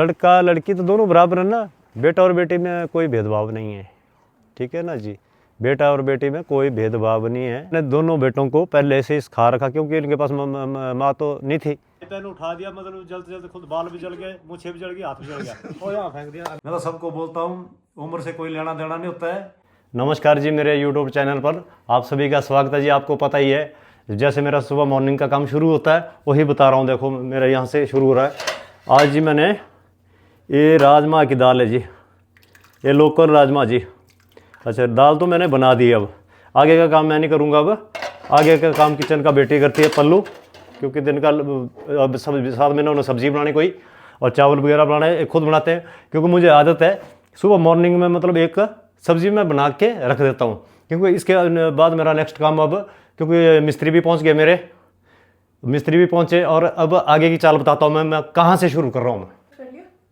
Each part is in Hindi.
लड़का लड़की तो दोनों बराबर है ना, बेटा और बेटी में कोई भेदभाव नहीं है, ठीक है ना जी। बेटा और बेटी में कोई भेदभाव नहीं है। मैंने दोनों बेटों को पहले से सिखा रखा, क्योंकि इनके पास माँ तो नहीं थी। मैंने उठा दिया, मतलब जल्द जल्द खुद बाल भी जल गए, मुँछे भी जल गई, हाथ भी जल गया और यहाँ फेंक दिया। मैं तो सबको बोलता हूँ उम्र से कोई लेना देना नहीं होता है। नमस्कार जी, मेरे यूट्यूब चैनल पर आप सभी का स्वागत है जी। आपको पता ही है, जैसे मेरा सुबह मॉर्निंग का काम शुरू होता है वही बता रहा हूँ। देखो मेरा यहाँ से शुरू हो रहा है। आज जी मैंने ये राजमा की दाल है जी, ये लोकल राजमा जी। अच्छा, दाल तो मैंने बना दी। अब आगे का काम मैं नहीं करूँगा। अब आगे का काम किचन का बेटी करती है पल्लू, क्योंकि दिन का अब सब साथ में उन्होंने सब्जी बनानी कोई और चावल वगैरह बनाने खुद बनाते हैं, क्योंकि मुझे आदत है सुबह मॉर्निंग में मतलब एक सब्जी मैं बना के रख देता हूँ, क्योंकि इसके बाद मेरा नेक्स्ट काम अब, क्योंकि मिस्त्री भी पहुँच गए, मेरे मिस्त्री भी पहुँचे और अब आगे की चाल बताता हूँ मैं कहाँ से शुरू कर रहा हूँ।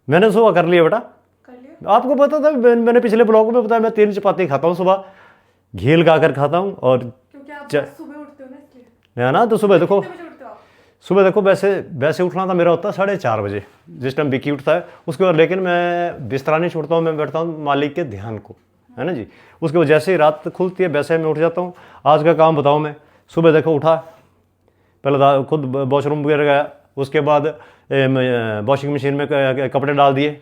मैंने सुबह कर लिया बेटा, आपको पता था मैंने पिछले ब्लॉग में बताया मैं 3 चपाती खाता हूँ सुबह, घी लगा कर खाता हूँ। और क्योंकि आप सुबह उठते हो ना, इसलिए है ना। तो सुबह देखो, कितने बजे उठते हो आप? सुबह देखो वैसे उठना था मेरा होता है 4:30 बजे, जिस टाइम बिकी उठता है उसके बाद। लेकिन मैं बिस्तरा नहीं छोड़ता हूँ, मैं बैठता हूँ मालिक के ध्यान को, है ना जी। उसके बाद जैसे ही रात खुलती है वैसे मैं उठ जाता हूँ। आज का काम बताऊँ मैं, सुबह देखो उठा, पहले खुद वॉशरूम वगैरह गया, उसके बाद वॉशिंग मशीन में कपड़े डाल दिए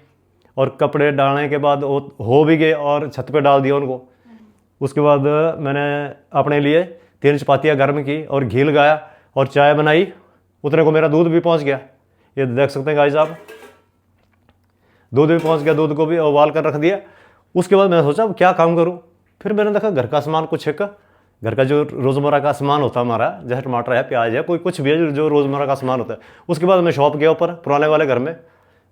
और कपड़े डालने के बाद हो भी गए और छत पे डाल दिया उनको। उसके बाद मैंने अपने लिए 3 चपातियाँ गर्म की और घी लगाया और चाय बनाई। उतने को मेरा दूध भी पहुंच गया, ये देख सकते हैं गाइस आप, दूध भी पहुंच गया। दूध को भी उबाल कर रख दिया। उसके बाद मैंने सोचा अब क्या काम करूं। फिर मैंने देखा घर का सामान कुछ एक, घर का जो रोज़मर्रा का सामान होता है हमारा, जैसे टमाटर है, प्याज है, कोई कुछ भी है जो रोज़मर्रा का सामान होता है। उसके बाद मैं शॉप गया ऊपर पुराने वाले घर में,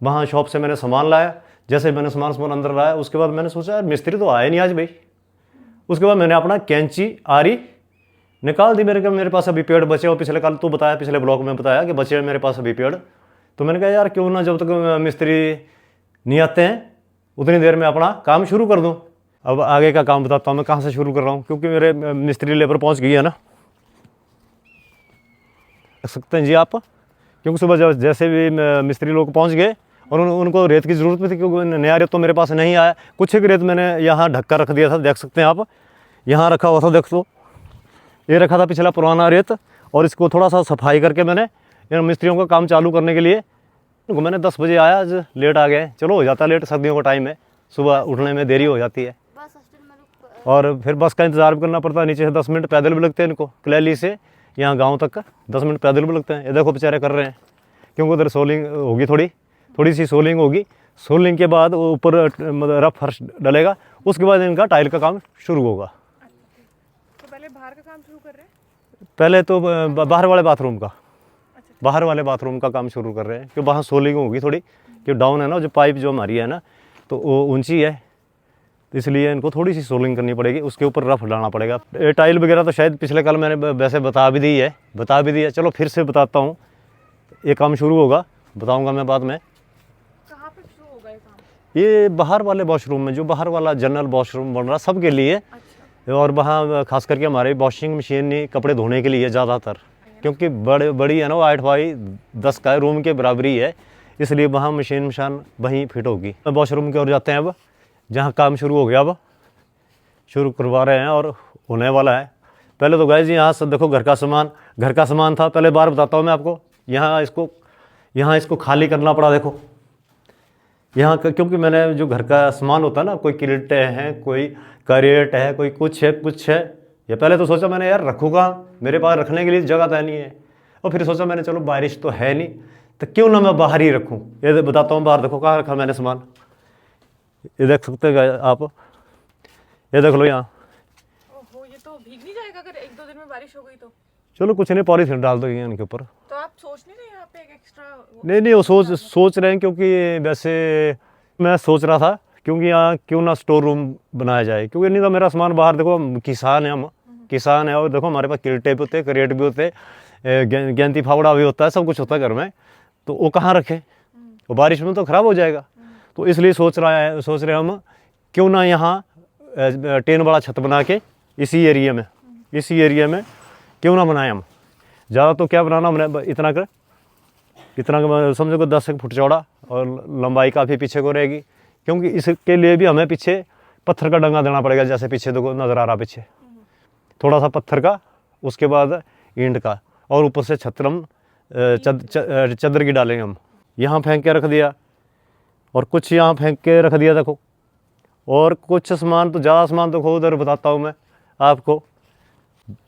वहाँ शॉप से मैंने सामान लाया। जैसे मैंने सामान अंदर लाया, उसके बाद मैंने सोचा यार मिस्त्री तो आया नहीं आज भाई। उसके बाद मैंने अपना कैंची आरी निकाल दी। मेरे पास अभी पेड़ बचे, और पिछले कल तो बताया, पिछले ब्लॉग में बताया कि बचे मेरे पास अभी पेड़। तो मैंने कहा यार क्यों ना जब तक मिस्त्री नहीं आते हैं उतनी देर में अपना काम शुरू कर दूं। अब आगे का काम बताता हूँ मैं कहाँ से शुरू कर रहा हूँ, क्योंकि मेरे मिस्त्री लेबर पहुँच गई है ना, देख सकते हैं जी आप। क्योंकि सुबह जैसे भी मिस्त्री लोग पहुँच गए और उनको रेत की ज़रूरत भी थी, क्योंकि नया रेत तो मेरे पास नहीं आया। कुछ एक रेत मैंने यहाँ ढक कर रख दिया था, देख सकते हैं आप, यहाँ रखा हुआ था। देख तो ये रखा था पिछला पुराना रेत, और इसको थोड़ा सा सफाई करके मैंने इन मिस्त्रियों का काम चालू करने के लिए मैंने 10 बजे आया। आज लेट आ गए, चलो हो जाता है लेट, सर्दियों का टाइम है, सुबह उठने में देरी हो जाती है। और फिर बस का इंतज़ार भी करना पड़ता है। नीचे से 10 मिनट पैदल भी लगते हैं इनको, कलैली से यहाँ गाँव तक 10 मिनट पैदल भी लगते हैं। ये देखो बेचारे कर रहे हैं, क्योंकि उधर सोलिंग होगी, थोड़ी सी सोलिंग होगी। सोलिंग के बाद वो ऊपर मतलब रफ फर्श डलेगा, उसके बाद इनका टाइल का काम शुरू होगा। तो पहले बाहर का काम शुरू कर रहे हैं? पहले तो बाहर वाले बाथरूम का, बाहर वाले बाथरूम का काम शुरू कर रहे हैं, क्योंकि वहाँ सोलिंग होगी थोड़ी, क्योंकि डाउन है ना, जो पाइप जो हमारी है ना तो वो ऊंची है, तो इसलिए इनको थोड़ी सी सोलिंग करनी पड़ेगी, उसके ऊपर रफ डालना पड़ेगा। ये टाइल वगैरह तो शायद पिछले कल मैंने वैसे बता भी दी है। चलो फिर से बताता हूँ, ये काम शुरू होगा, बताऊँगा मैं बाद में। कहाँ पे शुरू होगा ये काम? ये बाहर वाले वॉशरूम में, जो बाहर वाला जनरल वॉशरूम बन रहा सबके लिए। अच्छा। और वहाँ खास करके हमारे वॉशिंग मशीन नहीं, कपड़े धोने के लिए ज़्यादातर, क्योंकि बड़ी है ना वो 8x10 का रूम के बराबरी है, इसलिए वहाँ मशीन वहीं फिट होगी। वॉशरूम की ओर जाते हैं अब, जहाँ काम शुरू हो गया, अब शुरू करवा रहे हैं और होने वाला है। पहले तो गाइस यहाँ से देखो घर का सामान था। पहले बार बताता हूँ मैं आपको, यहाँ इसको खाली करना पड़ा। देखो यहाँ क्योंकि मैंने जो घर का सामान होता है ना, कोई किल्टे हैं, कोई करेट है, कोई कुछ है। ये पहले तो सोचा मैंने यार रखूँगा, मेरे पास रखने के लिए जगह तो नहीं है। और फिर सोचा मैंने चलो बारिश तो है नहीं, तो क्यों ना मैं बाहर ही रखूँ। ये बताता हूँ, बाहर देखो कहाँ रखा मैंने सामान, ये देख सकते हैं आप, ये देख लो यहाँ। ओहो, ये तो भीग नहीं जाएगा अगर 1-2 दिन में बारिश हो गई तो? चलो कुछ नहीं, पॉलीथीन डाल दो इनके ऊपर। तो आप सोच नहीं रहे यहाँ पे एक एक्स्ट्रा? नहीं वो सोच रहे हैं, क्योंकि वैसे मैं सोच रहा था क्योंकि यहाँ क्यों ना स्टोर रूम बनाया जाए, क्योंकि नहीं तो मेरा सामान बाहर, देखो किसान है, हम किसान है, और देखो हमारे पास किल्टे भी होते हैं, करेट भी होते हैं, गेंती फावड़ा भी होता है, सब कुछ होता है घर में, तो वो कहाँ रखें, वो बारिश में तो ख़राब हो जाएगा। तो इसलिए सोच रहे हम क्यों ना यहाँ टेन वाला छत बना के इसी एरिया में क्यों ना बनाए हम। ज़्यादा तो क्या बनाना हमने, इतना समझो कि 10 फुट चौड़ा और लंबाई काफ़ी पीछे को रहेगी, क्योंकि इसके लिए भी हमें पीछे पत्थर का डंगा देना पड़ेगा। जैसे पीछे देखो नज़र आ रहा पीछे थोड़ा सा पत्थर का, उसके बाद ईंट का, और ऊपर से छत्रम चद्दर की डालेंगे हम। यहाँ फेंक के रख दिया और कुछ यहाँ फेंक के रख दिया देखो, और कुछ सामान तो ज़्यादा सामान तो खो उधर बताता हूँ मैं आपको।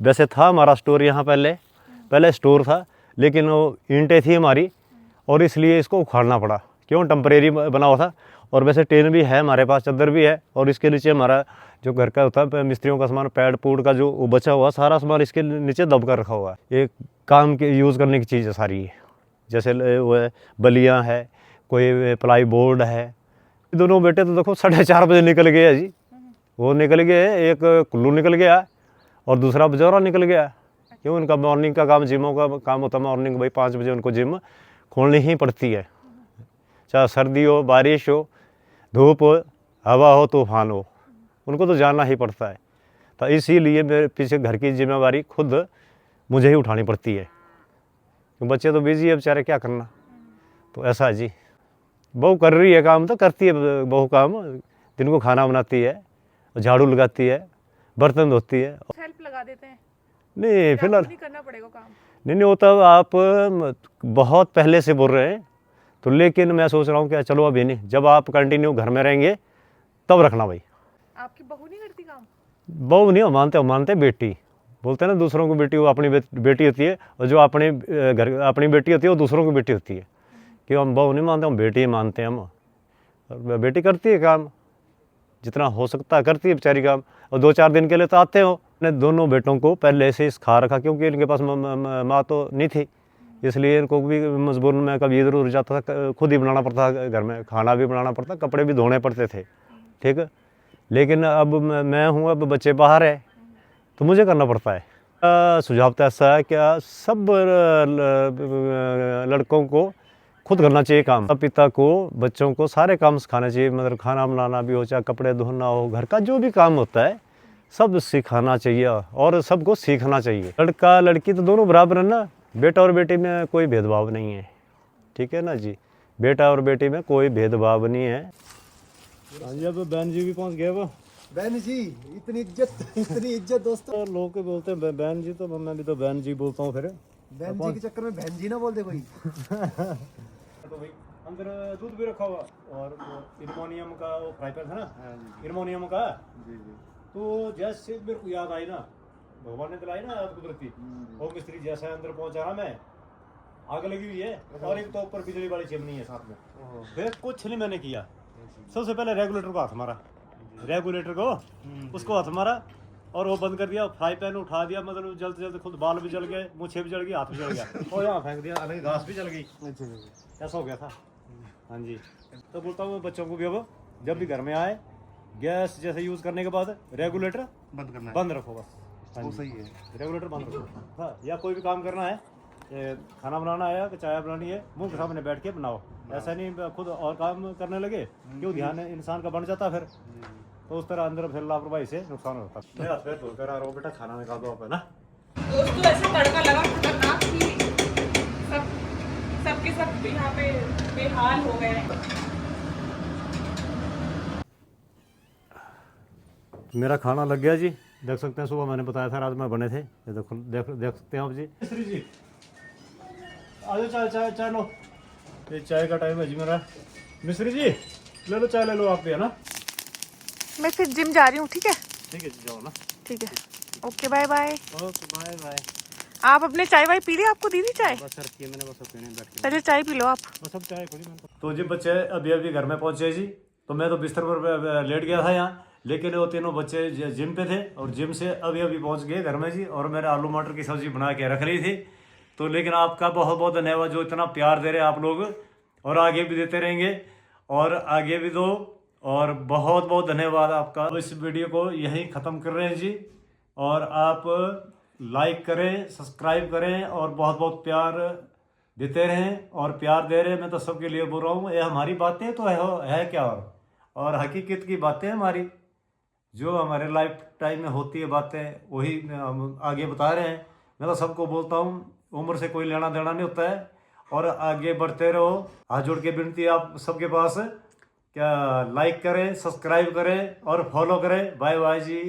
वैसे था हमारा स्टोर यहाँ पहले स्टोर था, लेकिन वो ईंटें थी हमारी और इसलिए इसको उखाड़ना पड़ा, क्यों टेम्परेरी बना हुआ था। और वैसे टेन भी है हमारे पास, चद्दर भी है, और इसके नीचे हमारा जो घर का होता है मिस्त्रियों का सामान, पैड पूड का जो बचा हुआ सारा सामान इसके नीचे दब कर रखा हुआ है। एक काम के यूज़ करने की चीज़ है सारी है, जैसे वो है बलियाँ है, कोई प्लाई बोर्ड है। दोनों बेटे तो देखो 4:30 बजे निकल गए जी, वो निकल गए, एक कुल्लू निकल गया और दूसरा बजौरा निकल गया। क्यों, उनका मॉर्निंग का काम, जिमों का काम होता है मॉर्निंग, भाई 5 बजे उनको जिम खोलनी ही पड़ती है, चाहे सर्दी हो, बारिश हो, धूप हो, हवा हो, तूफान हो, उनको तो जाना ही पड़ता है। तो इसीलिए मेरे पीछे घर की जिम्मेवारी खुद मुझे ही उठानी पड़ती है, तो बच्चे तो बिजी है बेचारे, क्या करना। तो ऐसा है जी, बहू कर रही है काम, तो करती है बहू काम, दिन को खाना बनाती है, झाड़ू लगाती है, बर्तन धोती है। हेल्प लगा देते हैं, नहीं फिलहाल नहीं करना पड़ेगा काम। नहीं वो तब आप बहुत पहले से बोल रहे हैं, तो लेकिन मैं सोच रहा हूँ कि चलो अभी नहीं, जब आप कंटिन्यू घर में रहेंगे तब रखना भाई। आपकी बहू नहीं करती काम? बहू नहीं, मानते बेटी, बोलते हैं ना दूसरों को बेटी, वो अपनी बेटी होती है, और जो अपने घर अपनी बेटी होती है वो दूसरों की बेटी होती है। कि हम बहू नहीं मानते, हम बेटी ही मानते हैं हम। और बेटी करती है काम, जितना हो सकता है करती है बेचारी काम, और 2-4 दिन के लिए तो आते हो। मैंने दोनों बेटों को पहले से सिखा रखा, क्योंकि इनके पास माँ तो नहीं थी, इसलिए इनको भी मजबूरन में कभी इधर उधर जाता था, खुद ही बनाना पड़ता था, घर में खाना भी बनाना पड़ता, कपड़े भी धोने पड़ते थे, ठीक है। लेकिन अब मैं हूँ, अब बच्चे बाहर है तो मुझे करना पड़ता है। सुझाव तो ऐसा है कि सब लड़कों को खुद करना चाहिए काम, पिता को बच्चों को सारे काम सिखाना चाहिए, मतलब खाना बनाना भी हो, चाहे कपड़े धोना हो, घर का जो भी काम होता है सब सिखाना चाहिए, और सबको सीखना चाहिए। लड़का लड़की तो दोनों बराबर है ना, बेटा और बेटी में कोई भेदभाव नहीं है, ठीक है ना जी, बेटा और बेटी में कोई भेदभाव नहीं है। अब बहन जी भी पहुंच गए, वो बहन जी, इतनी इज्जत दोस्तों। लोग बोलते हैं बहन जी, तो मैं भी तो बहन जी बोलता हूँ फिर। बहन जी के चक्कर में बहन जी ना बोल दे कोई। तो भाई अंदर दूध भी रखा हुआ, और इल्युमिनियम का वो फ्राई पैन है ना, इल्युमिनियम का जी। तो जैसे मेरे को याद आई ना, भगवान ने दिलाई ना याद कुदरती, वो मिस्त्री जैसा अंदर पहुंचा रहा मैं, आग लगी हुई है, और एक तो ऊपर बिजली वाली चिमनी है साथ में, फिर कुछ नहीं मैंने किया। सबसे पहले रेगुलेटर को हाथ मारा, रेगुलेटर को उसको हाथ मारा, और वो बंद कर दिया, फ्राई पैन उठा दिया, मतलब जल्द जल्द खुद बाल भी जल गए, मुँछे भी जल गई, हाथ भी जल गया, और यहाँ फेंक दिया, अलग घास भी जल गई, ऐसा हो गया था। हाँ जी, तो बोलता हूँ बच्चों को भी, अब जब भी घर में आए गैस जैसे यूज़ करने के बाद रेगुलेटर बंद रखो बस। वो सही है, रेगुलेटर बंद रखो। हाँ, या कोई भी काम करना है, खाना बनाना है, चाय बनानी है, मुंह के सामने बैठ के बनाओ, ऐसा नहीं खुद और काम करने लगे, क्यों ध्यान इंसान का बन जाता फिर, तो उस तरह अंदर फिर लापरवाही से नुकसान होता है। मैं हाथ पैर धोकर आ रहा हूँ बेटा, खाना निकाल दो आप, है ना दोस्तों। ऐसे तड़का लगा खतरनाक कि सबके सब यहाँ पे बेहाल हो गए हैं। मेरा खाना लग गया जी, देख सकते हैं, सुबह मैंने बताया था रात में बने थे, ये देखो देख सकते हैं आप जी। मिस्त्री जी आ जाओ, चाय लो, ये चाय का टाइम है जी मेरा। मिस्त्री जी ले लो चाय, ले लो आप भी, है ना। मैं फिर जिम जा रही हूँ, ठीक है? ठीक है जी, जाओ ना। ठीक है, okay, bye bye. Okay bye bye. आप अपने चाय वाय पी ली? आपको दी थी चाय? बस सर की मैंने, बस पीने बैठ के, पहले चाय पी लो आप। बस अब चाय खुली मैंने। तो जी बच्चे अभी अभी घर में पहुंचे जी, तो मैं तो बिस्तर पर लेट गया था यहाँ, लेकिन वो तीनों बच्चे जिम पे थे, और जिम से अभी अभी पहुंच गए घर में जी, और मैंने आलू मटर की सब्जी बना के रख ली थी। तो लेकिन आपका बहुत बहुत धन्यवाद, जो इतना प्यार दे रहे हैं आप लोग, और आगे भी देते रहेंगे, और आगे भी दो, और बहुत बहुत धन्यवाद आपका। इस वीडियो को यहीं ख़त्म कर रहे हैं जी, और आप लाइक करें, सब्सक्राइब करें, और बहुत बहुत प्यार देते रहें, और प्यार दे रहे हैं, मैं तो सबके लिए बोल रहा हूँ। ये हमारी बातें तो है क्या, और हकीकत की बातें हमारी, जो हमारे लाइफ टाइम में होती है बातें, वही हम आगे बता रहे हैं। मैं तो सबको बोलता हूँ, उम्र से कोई लेना देना नहीं होता है, और आगे बढ़ते रहो। हाथ जोड़ के विनती है आप सबके पास, क्या लाइक करें, सब्सक्राइब करें और फॉलो करें। बाय बाय जी।